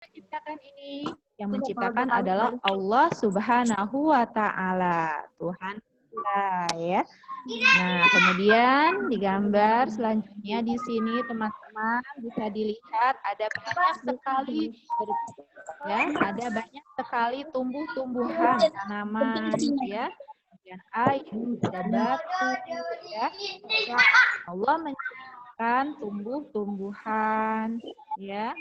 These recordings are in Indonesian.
menciptakan ini? Yang menciptakan adalah Allah Subhanahu wa Ta'ala, Tuhan kita ya. Nah, kemudian digambar selanjutnya di sini teman-teman bisa dilihat ada banyak sekali ada banyak sekali tumbuh-tumbuhan, tanaman ya. Kemudian air, ada batu ya. Allah menciptakan tumbuh-tumbuhan ya.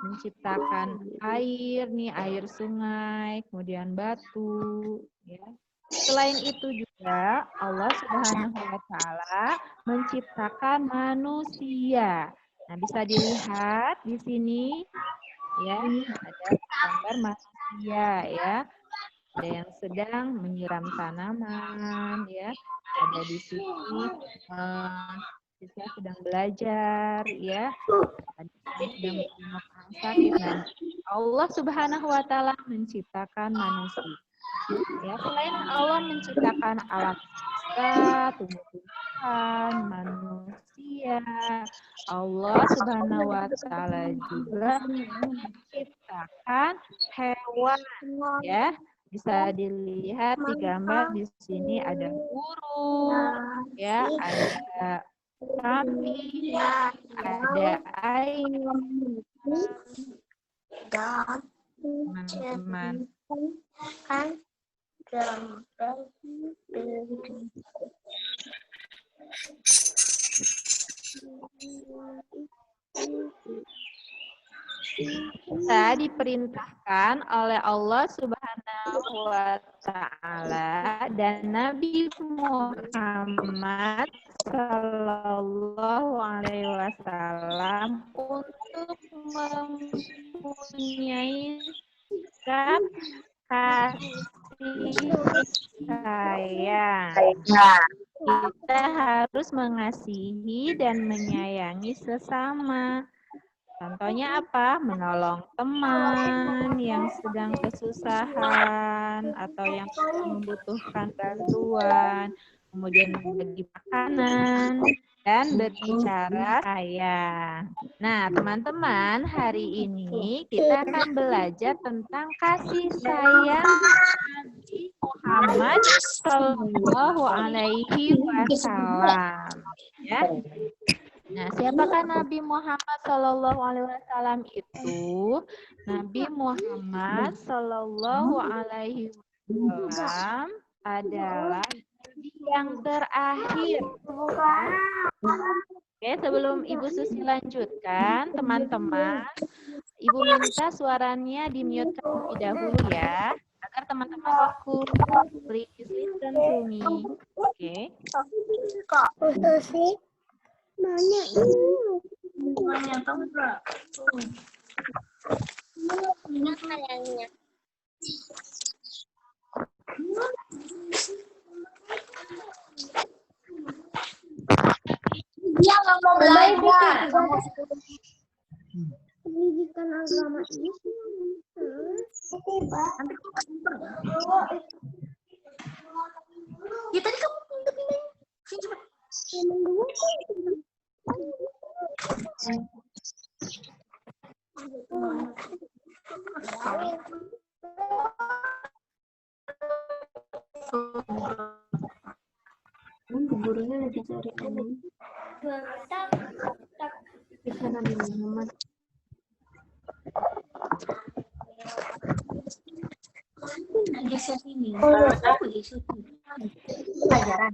Menciptakan air nih, air sungai, kemudian batu ya. Selain itu juga Allah Subhanahu wa Ta'ala menciptakan manusia. Nah, bisa dilihat di sini ya, ada gambar manusia ya. Ada yang sedang menyiram tanaman ya. Ada di sini siswa sedang belajar ya. Ada yang sedang menengok orang sakit. Nah, Allah Subhanahu wa Ta'ala menciptakan manusia. Ya, selain Allah menciptakan alam semesta, tumbuh-tumbuhan, manusia, Allah Subhanahu wa Ta'ala juga menciptakan hewan ya. Bisa dilihat di gambar di sini ada burung ya, ada sapi, ada ayam. Teman-teman kan gambar kita diperintahkan oleh Allah Subhanahu wa Ta'ala dan Nabi Muhammad Sallallahu Alaihi Wasallam untuk mempunyai sikap kasih sayang. Kita harus mengasihi dan menyayangi sesama. Contohnya apa? Menolong teman yang sedang kesusahan atau yang membutuhkan bantuan, kemudian berbagi makanan, dan berbicara sayang. Nah, teman-teman, hari ini kita akan belajar tentang kasih sayang Nabi Muhammad Shallallahu Alaihi Wasallam. Ya. Nah, siapakah Nabi Muhammad Shallallahu Alaihi Wasallam itu? Nabi Muhammad Shallallahu Alaihi Wasallam adalah Nabi yang terakhir. Oke, sebelum Ibu Susi lanjutkan, teman-teman, Ibu minta suaranya di-mute terlebih dahulu ya, agar teman-teman fokus. Please listen to me. Oke. Kak Susi mana ini tahu enggak ini kayaknya dia nggak mau belajar pendidikan agama ini ya tadi kamu pindah sini cepat gurunya lagi cari ini bisa Nabi Muhammad geser sini aku geser pelajaran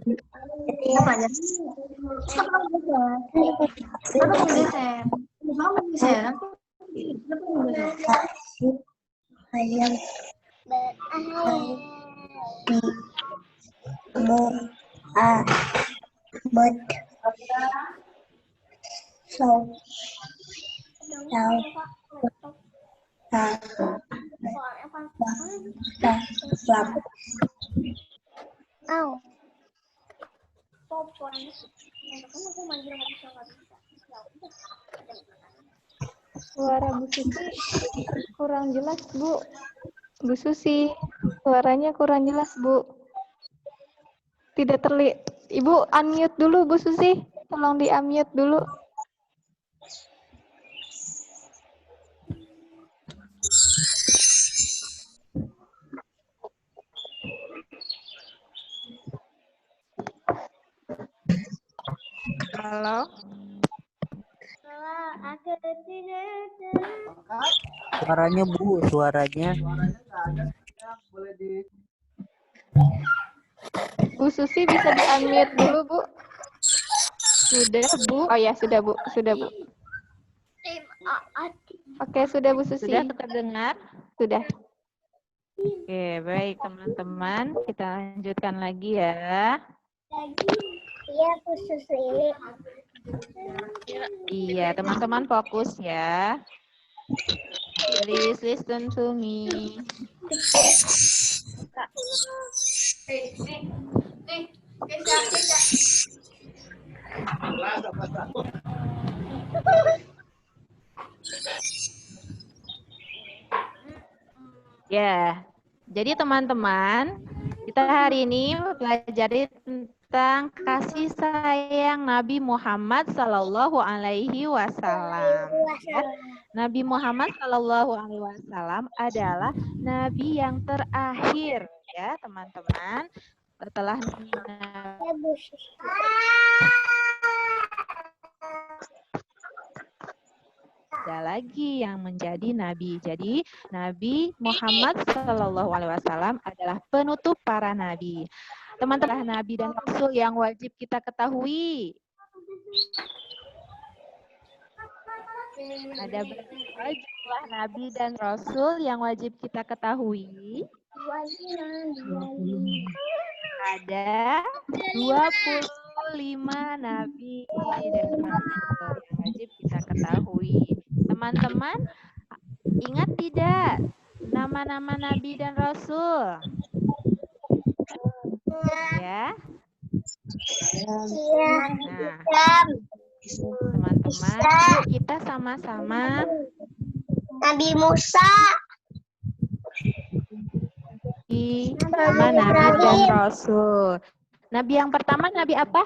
Suara Bu Susi kurang jelas, Bu. Bu Susi, suaranya kurang jelas, Bu. Tidak terlihat. Ibu unmute dulu, Bu Susi. Tolong di-unmute dulu. Halo. Suaranya Bu, suaranya. Bu Susi bisa di-unmute dulu, Bu. Sudah, Bu. Oh ya, sudah, Bu. Sudah, Bu. Oke, sudah, Bu Susi. Sudah terdengar? Sudah. Oke, baik teman-teman. Kita lanjutkan lagi ya. Iya, khusus ini. Iya, teman-teman fokus ya. Please listen to me. Ya, jadi teman-teman, kita hari ini mempelajari tentang kasih sayang Nabi Muhammad Sallallahu Alaihi Wasallam. Ya. Nabi Muhammad Sallallahu Alaihi Wasallam adalah Nabi yang terakhir, ya teman-teman. Setelah ada lagi yang menjadi nabi. Jadi Nabi Muhammad Shallallahu Alaihi Wasallam adalah penutup para nabi. Teman-teman, nabi dan rasul yang wajib kita ketahui. Ada berapa jumlah nabi dan rasul yang wajib kita ketahui? Ada 25 nabi dan rasul yang wajib kita ketahui. Teman-teman, ingat tidak nama-nama nabi dan rasul? Ya. Nah, teman-teman, yuk kita sama-sama. Nabi Musa. Nama nabi dan rasul. Nabi yang pertama nabi apa?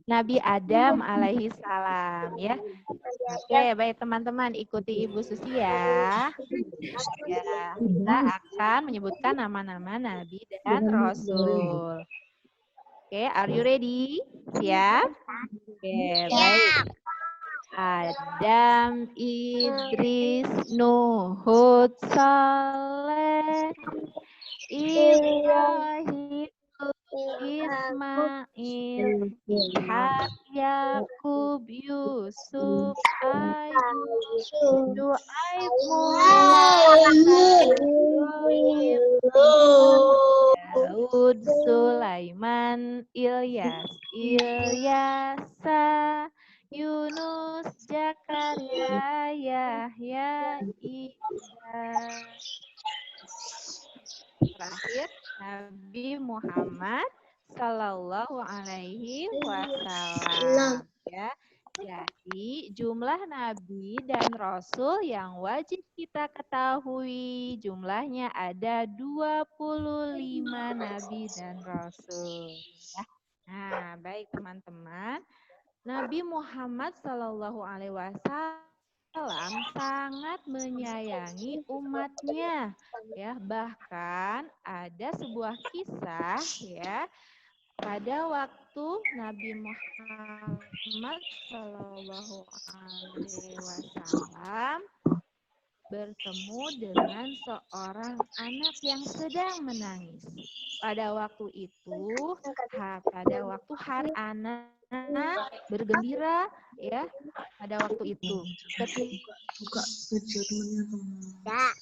Nabi Adam alaihi salam ya. Oke, baik teman-teman, ikuti Ibu Susi ya. Ya, kita akan menyebutkan nama-nama nabi dan rasul. Oke, are you ready? Siap? Oke, baik. Adam, Idris, Nuh, Hud, Saleh, Ibrahim, Ismail, Ishak, Yakub, Yusuf, Ayub, Syuaib, Daud, Sulaiman, Ilyas, Ilyasa, Yunus, Zakaria, Yahya, Isa. Terakhir, Nabi Muhammad Sallallahu Alaihi Wasallam. Ya, jadi jumlah nabi dan rasul yang wajib kita ketahui jumlahnya ada 25 nabi dan rasul. Ya. Nah, baik teman-teman. Nabi Muhammad Sallallahu Alaihi Wasallam sangat menyayangi umatnya, ya. Bahkan ada sebuah kisah, ya, pada waktu Nabi Muhammad Sallallahu Alaihi Wasallam bertemu dengan seorang anak yang sedang menangis. Pada waktu itu, pada waktu hari anak bergembira, ya, pada waktu itu. Buka video temennya.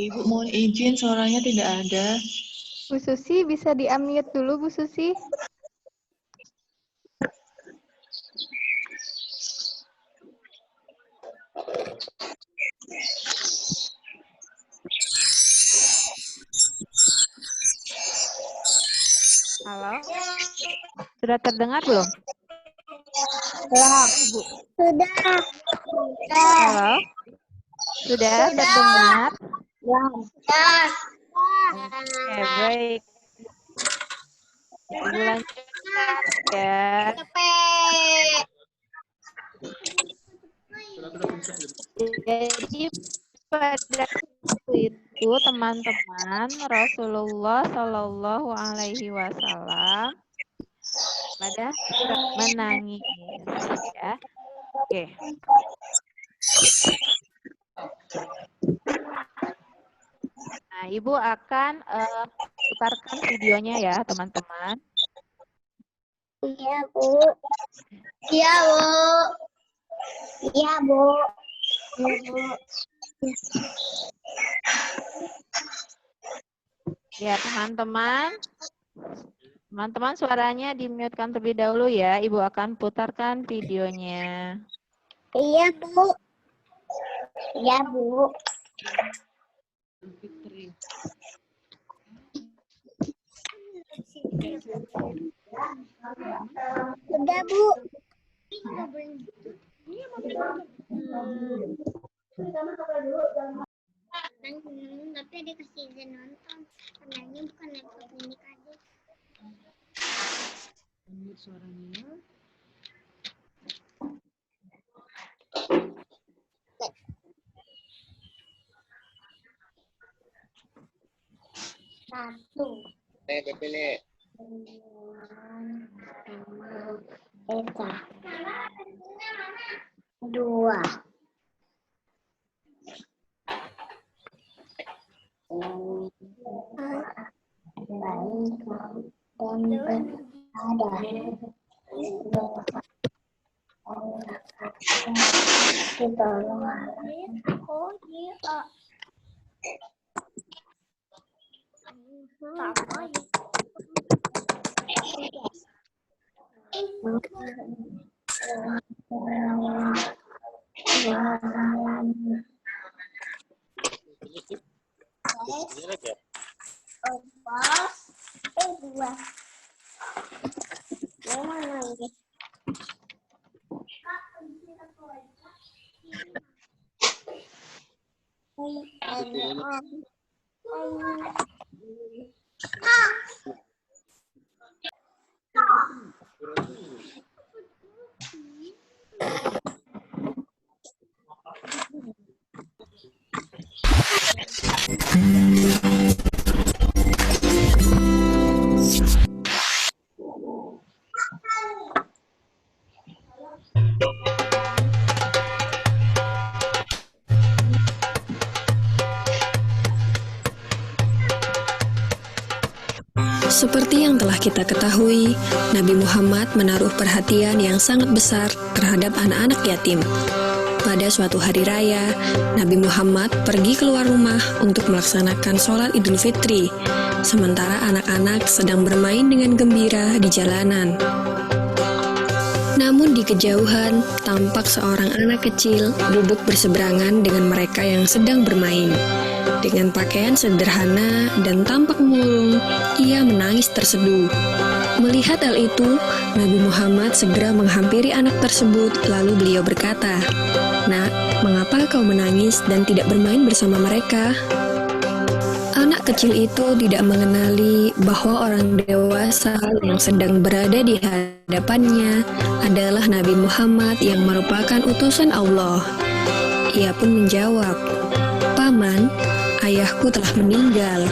Ibu mohon izin, suaranya tidak ada. Bu Susi bisa di-unmute dulu, Bu Susi. Halo? Sudah terdengar belum? Sudah. Halo? Sudah terdengar? Sudah. Oke, baik. Ibu lanjutkan ya. Jadi pada waktu itu teman-teman Rasulullah Shallallahu Alaihi Wasallam pada menangis ya. Oke. Nah, Ibu akan putarkan videonya ya, teman-teman. Iya, Bu. Iya, Bu. Iya, Bu. Iya, Bu. Ya, teman-teman. Teman-teman suaranya di-mute-kan terlebih dahulu ya. Ibu akan putarkan videonya. Iya, Bu. Iya, Bu. Sudah, Bu. Tapi ada kasih izin nonton. Karena bukan laptop milik adik. Satu. Dua. Dua. Yang mana ini? Seperti yang telah kita ketahui, Nabi Muhammad menaruh perhatian yang sangat besar terhadap anak-anak yatim. Pada suatu hari raya, Nabi Muhammad pergi keluar rumah untuk melaksanakan sholat Idul Fitri, sementara anak-anak sedang bermain dengan gembira di jalanan. Namun di kejauhan, tampak seorang anak kecil duduk berseberangan dengan mereka yang sedang bermain. Dengan pakaian sederhana dan tampak murung, ia menangis terseduh. Melihat hal itu, Nabi Muhammad segera menghampiri anak tersebut, lalu beliau berkata, "Nak, mengapa kau menangis dan tidak bermain bersama mereka?" Anak kecil itu tidak mengenali bahwa orang dewasa yang sedang berada di hadapannya adalah Nabi Muhammad yang merupakan utusan Allah. Ia pun menjawab, "Paman, ayahku telah meninggal.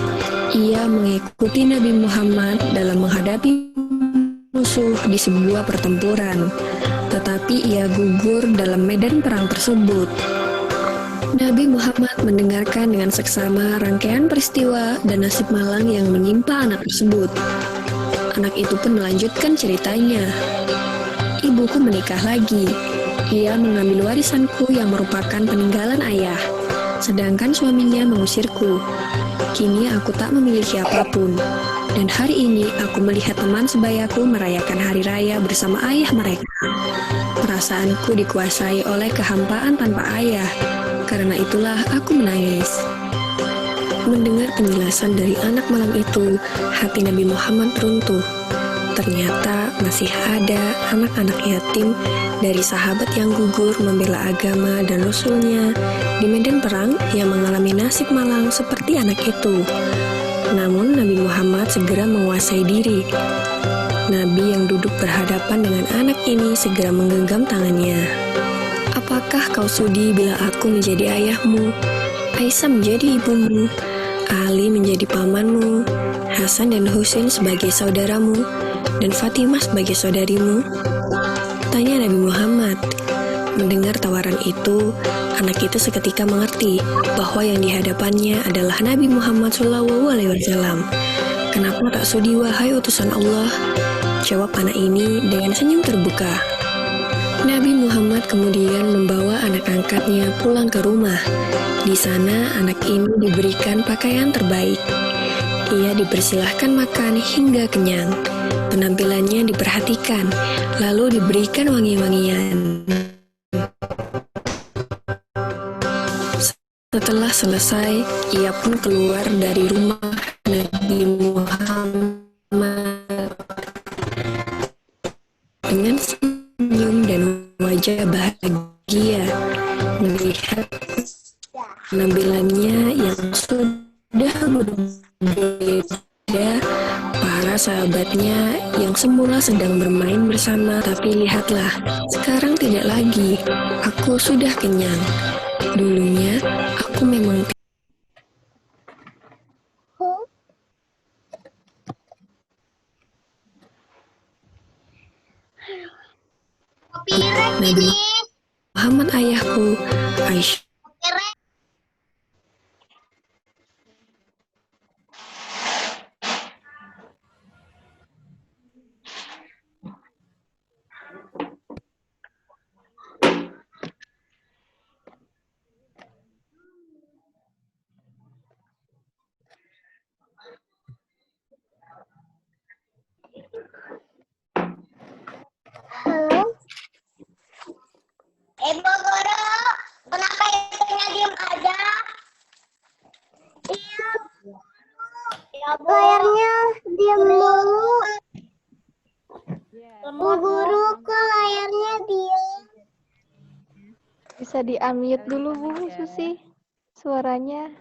Ia mengikuti Nabi Muhammad dalam menghadapi musuh di sebuah pertempuran, tetapi ia gugur dalam medan perang tersebut." Nabi Muhammad mendengarkan dengan seksama rangkaian peristiwa dan nasib malang yang menimpa anak tersebut. Anak itu pun melanjutkan ceritanya. "Ibuku menikah lagi. Ia mengambil warisanku yang merupakan peninggalan ayah. sedangkan suaminya mengusirku. Kini aku tak memiliki apapun. Dan hari ini aku melihat teman sebayaku merayakan hari raya bersama ayah mereka. Perasaanku dikuasai oleh kehampaan tanpa ayah. Karena itulah aku menangis. Mendengar penjelasan dari anak malam itu, hati Nabi Muhammad runtuh. Ternyata masih ada anak-anak yatim dari sahabat yang gugur membela agama dan Rasulnya di medan perang yang mengalami nasib malang seperti anak itu. Namun Nabi Muhammad segera menguasai diri. Nabi yang duduk berhadapan dengan anak ini segera menggenggam tangannya. Apakah kau sudi bila aku menjadi ayahmu, Aisyah menjadi ibumu, Ali menjadi pamanmu, Hasan dan Husain sebagai saudaramu, dan Fatimah sebagai saudarimu? Tanya Nabi Muhammad. Mendengar tawaran itu, anak itu seketika mengerti bahwa yang dihadapannya adalah Nabi Muhammad SAW. Kenapa tak sudi wahai utusan Allah? Jawab anak ini dengan senyum terbuka. Nabi Muhammad kemudian membawa anak angkatnya pulang ke rumah. Di sana anak ini diberikan pakaian terbaik. Ia dipersilahkan makan hingga kenyang. Penampilannya diperhatikan, lalu diberikan wangi-wangian. Setelah selesai, ia pun keluar dari rumah Nabi Muhammad dengan senyum dan wajah bahagia melihat penampilannya yang sudah berbeda. Para sahabatnya yang semula sedang bermain bersama, tapi lihatlah, sekarang tidak lagi. Aku sudah kenyang. Dulunya aku memang Copyright Nabi ini. Muhammad ayahku, Aisyah. Copyright. Halo. Bu Guru, kenapa itunya diem aja? Iya. Ya, Bu. Layarnya diem mulu. Bu Guru, kok layarnya diem? Bisa di-unmute dulu Bu Susi suaranya.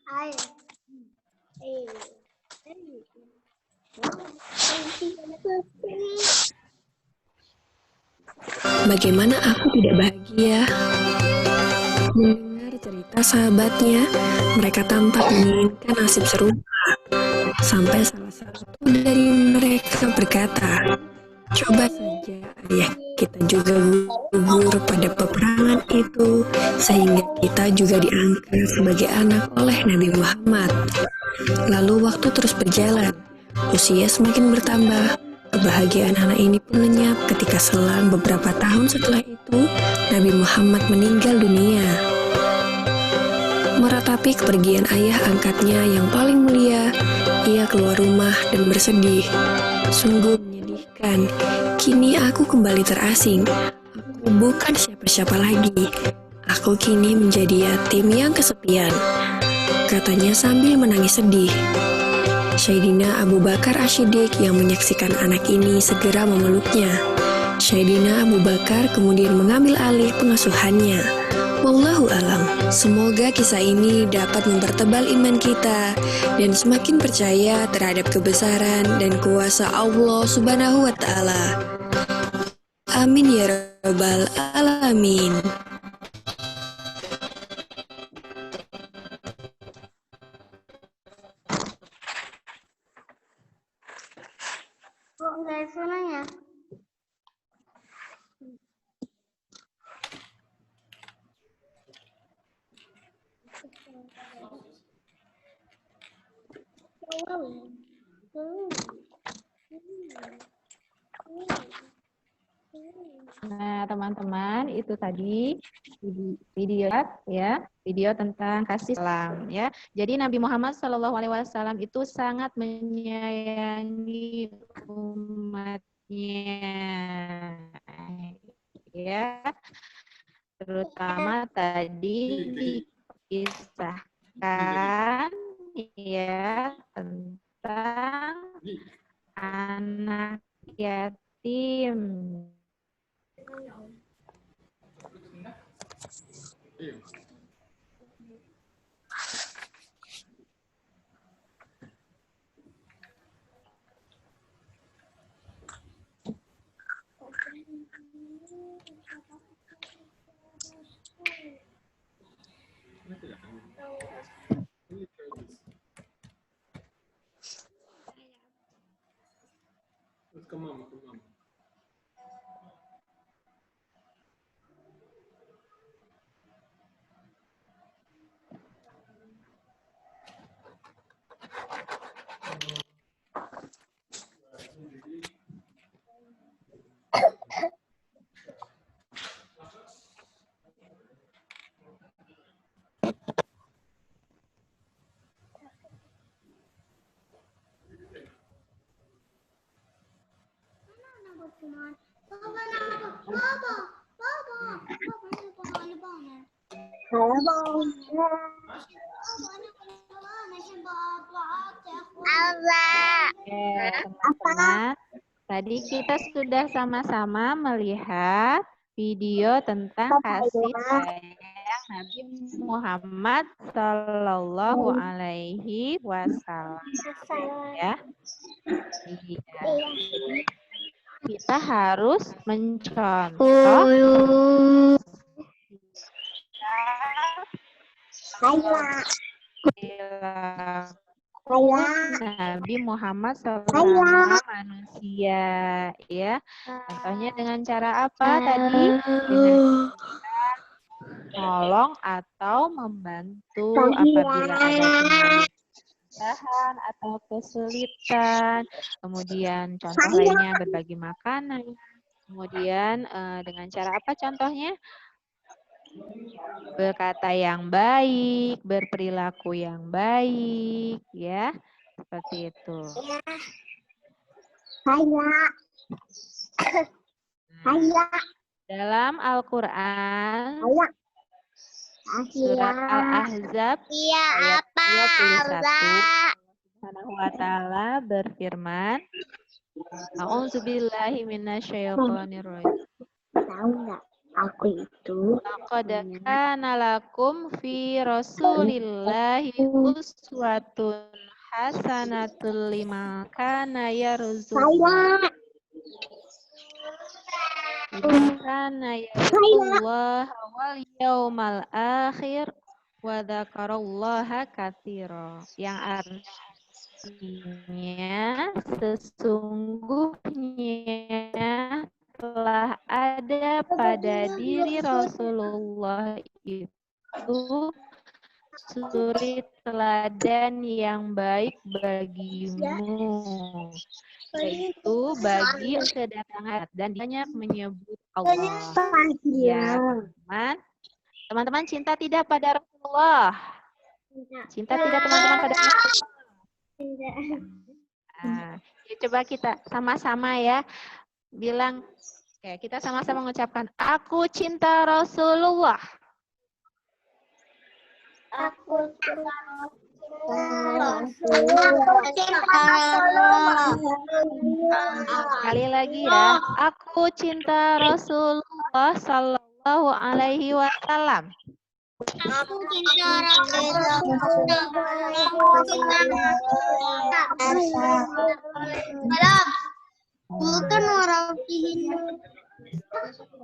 Ayo. Bagaimana aku tidak bahagia mendengar cerita sahabatnya. Mereka tampak menginginkan nasib serupa. Sampai salah satu dari mereka berkata, coba saja ayah kita juga gugur pada peperangan itu, sehingga kita juga diangkat sebagai anak oleh Nabi Muhammad. Lalu waktu terus berjalan, usia semakin bertambah. Kebahagiaan anak ini pun lenyap ketika selang beberapa tahun setelah itu, Nabi Muhammad meninggal dunia. Meratapi kepergian ayah angkatnya yang paling mulia, ia keluar rumah dan bersedih. Sungguh menyedihkan, kini aku kembali terasing. Aku bukan siapa-siapa lagi. Aku kini menjadi yatim yang kesepian, katanya sambil menangis sedih. Sayyidina Abu Bakar Asy-Syiddiq yang menyaksikan anak ini segera memeluknya. Sayyidina Abu Bakar kemudian mengambil alih pengasuhannya. Wallahu alam. Semoga kisah ini dapat mempertebal iman kita dan semakin percaya terhadap kebesaran dan kuasa Allah Subhanahu wa taala. Amin ya rabbal alamin. Kok nggak sunanya? Nah, teman-teman, itu tadi video ya, video tentang kasih salam ya. Jadi Nabi Muhammad SAW itu sangat menyayangi umatnya ya. Terutama tadi dikisahkan ya tentang anak yatim. Teman-teman, tadi kita sudah sama-sama melihat video tentang kasih sayang Nabi Muhammad Sallallahu Alaihi Wasallam. Ya, iya. Kita harus mencontoh Nabi Muhammad SAW manusia, ya. Contohnya dengan cara apa tadi? Dengan tolong atau membantu apabila ada kesusahan atau kesulitan. Kemudian contoh lainnya berbagi makanan. Kemudian dengan cara apa contohnya? Berkata yang baik, berperilaku yang baik, ya, seperti itu. Dalam Al-Quran, surat Al-Ahzab, ayat 21, Subhanahu wa ta'ala berfirman, A'udzubillahi minasyaitonirrajim. Tahu nggak? Aku itu Laqad kana lakum fi Rasulillahi uswatun hasanatul liman kana yarzuqullah. Kana yarzuqullah wal yaumal akhir wa dzakarallaha katsira. Yang artinya sesungguhnya telah ada pada diri Rasulullah itu suri teladan yang baik bagimu, yaitu bagi kedatangan dan banyak menyebut Allah. Ya, teman-teman cinta tidak pada Rasulullah? Cinta tidak teman-teman pada Rasulullah? Nah, ya, coba kita sama-sama ya bilang, ya, kita sama-sama mengucapkan, aku cinta Rasulullah. Aku cinta Rasulullah. Sekali lagi ya, aku cinta Rasulullah Sallallahu Alaihi Wasallam. Aku cinta Rasulullah. Bukan warafihin.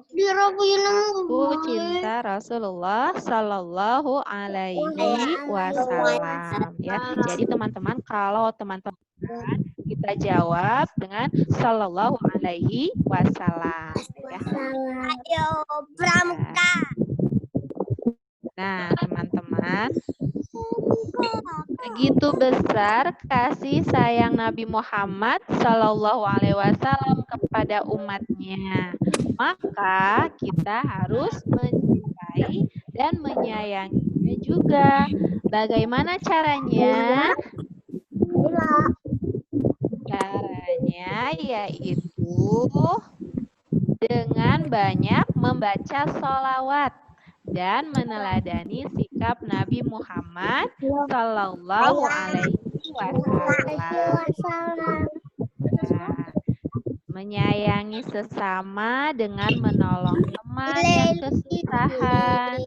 Aku cinta Rasulullah Sallallahu Alaihi Wasallam. Ya, jadi teman-teman, kalau teman-teman kita jawab dengan Sallallahu Alaihi Wasallam. Ya. Ayo, Pramuka. Nah, teman-teman, begitu besar kasih sayang Nabi Muhammad Sallallahu Alaihi Wasallam kepada umatnya. maka kita harus mencintai dan menyayanginya juga. Bagaimana caranya? Caranya yaitu dengan banyak membaca sholawat dan meneladani sikap Nabi Muhammad Sallallahu Alaihi Wasallam. Nah, menyayangi sesama dengan menolong teman yang kesusahan,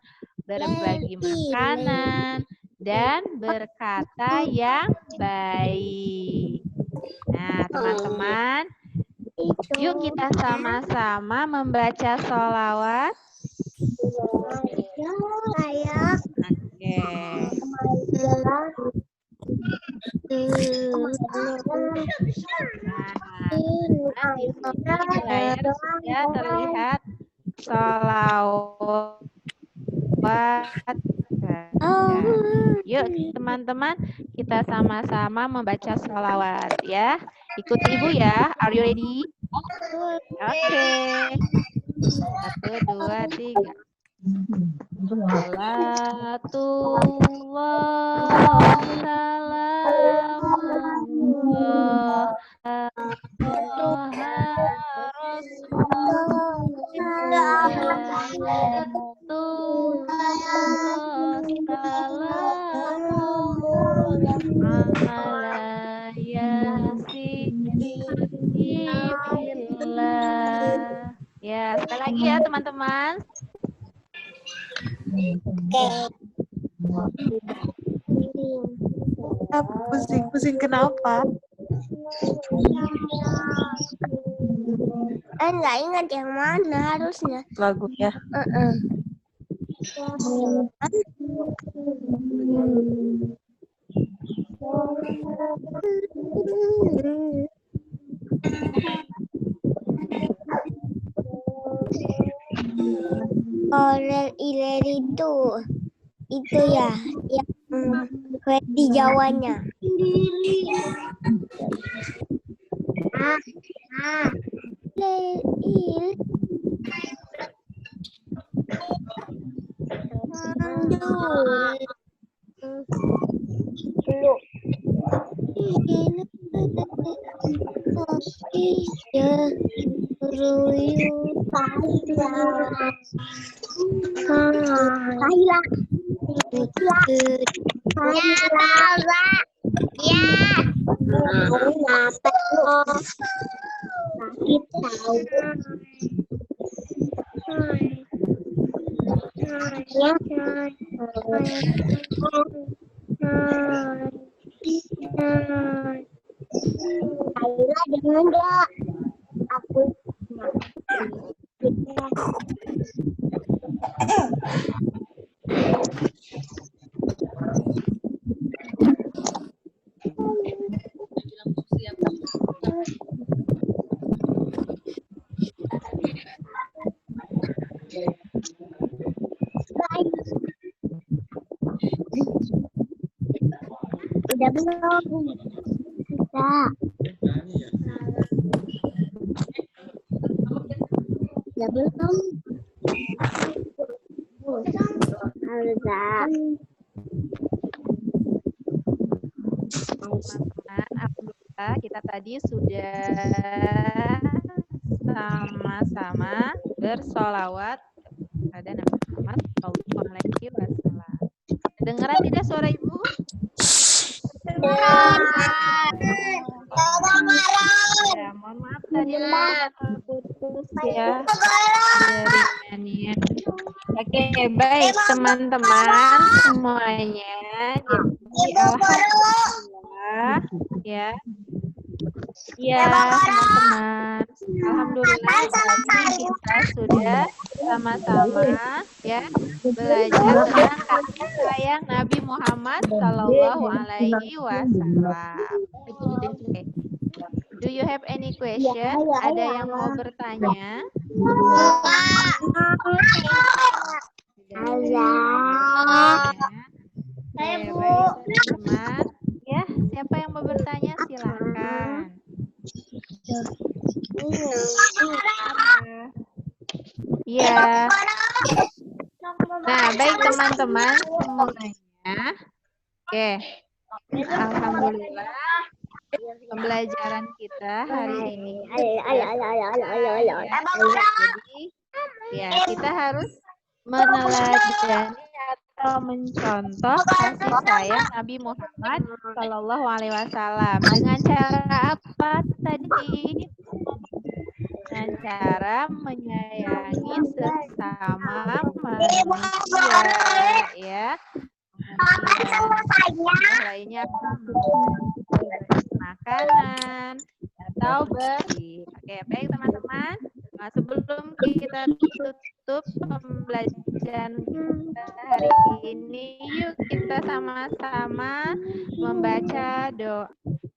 berbagi makanan, dan berkata yang baik. Nah, teman-teman, yuk kita sama-sama membaca sholawat. Oke. Nah, di sini di layar sudah terlihat sholawat. Yuk teman-teman, kita sama-sama membaca sholawat ya. Ikuti ibu ya. Are you ready? Oke. 1, 2, 3. Salatullah salamullah ya, sekali lagi ya teman-teman. Pusing kenapa? Enggak ingat yang mana harusnya. Lagunya. Orang iler itu ya yang di Jawanya. Udah belum? Udah. Udah belum? Udah. Alhamdulillah, kita tadi sudah sama-sama bersolawat pada Nabi Muhammad Sallallahu Alaihi Wasallam. Dengaran tidak suara ibu? Ya, mohon maaf tadi putus ya jaringannya. Oke, baik teman-teman semuanya. Jadi alhamdulillah ya. Ya, teman-teman. Alhamdulillah kita sudah sama-sama ya belajar tentang kasih sayang Nabi Muhammad Sallallahu Alaihi Wasallam. Do you have any question? Ada yang mau bertanya? Teman-teman. Ya, siapa yang mau bertanya silakan. Iya. Nah, baik teman-teman semuanya. Oke. Alhamdulillah pembelajaran kita hari ini. Jadi, ya kita harus meneladani atau mencontoh kasih sayang Nabi Muhammad Shallallahu Alaihi Wasallam dengan cara apa tadi? Dengan cara menyayangi sesama manusia, ya. Lainnya makanan atau bersih. Oke, baik teman-teman. Nah, sebelum kita tutup pembelajaran kita hari ini, yuk kita sama-sama membaca doa.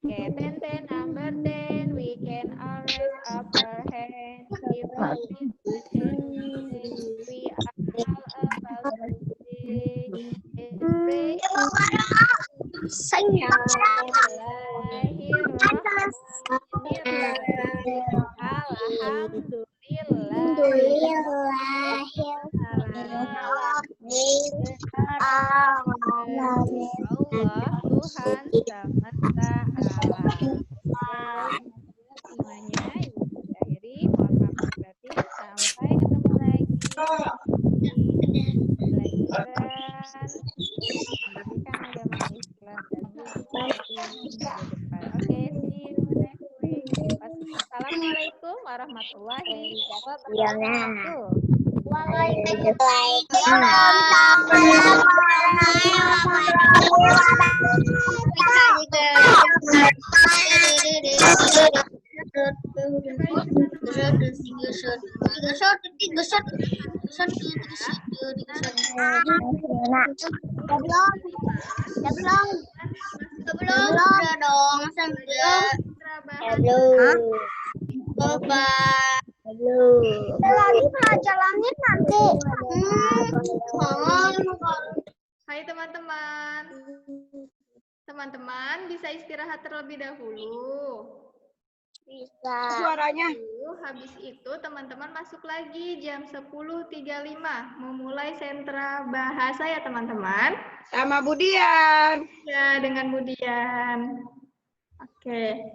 Oke, 10 number 10, we can always up our hands. If we are all about to say, Allah Tuhan semesta alam. Semuanya ibu akhiri, mohon maaf berarti sampai ketemu lagi di pelajaran pendidikan agama Islam dan minggu depan. Oke, see you next week. Assalamualaikum warahmatullahi wabarakatuh. Lagi pelajarannya nanti. Hai teman-teman. Teman-teman bisa istirahat terlebih dahulu. Bisa. Suaranya. Habis itu teman-teman masuk lagi jam 10.35. Memulai sentra bahasa ya teman-teman. Sama Budian. Ya, dengan Budian. Oke.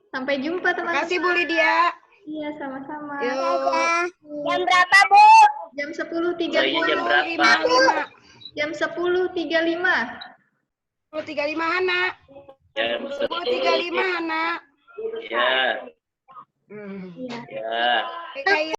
Sampai jumpa teman-teman. Makasih Bu Lydia. Iya, sama-sama. Jam berapa, Bu? Jam 10.35. Jam berapa? Jam 10.35. 10.35 Hana. Jam 10.35 Hana. Ya. Iya. Ya. Kayak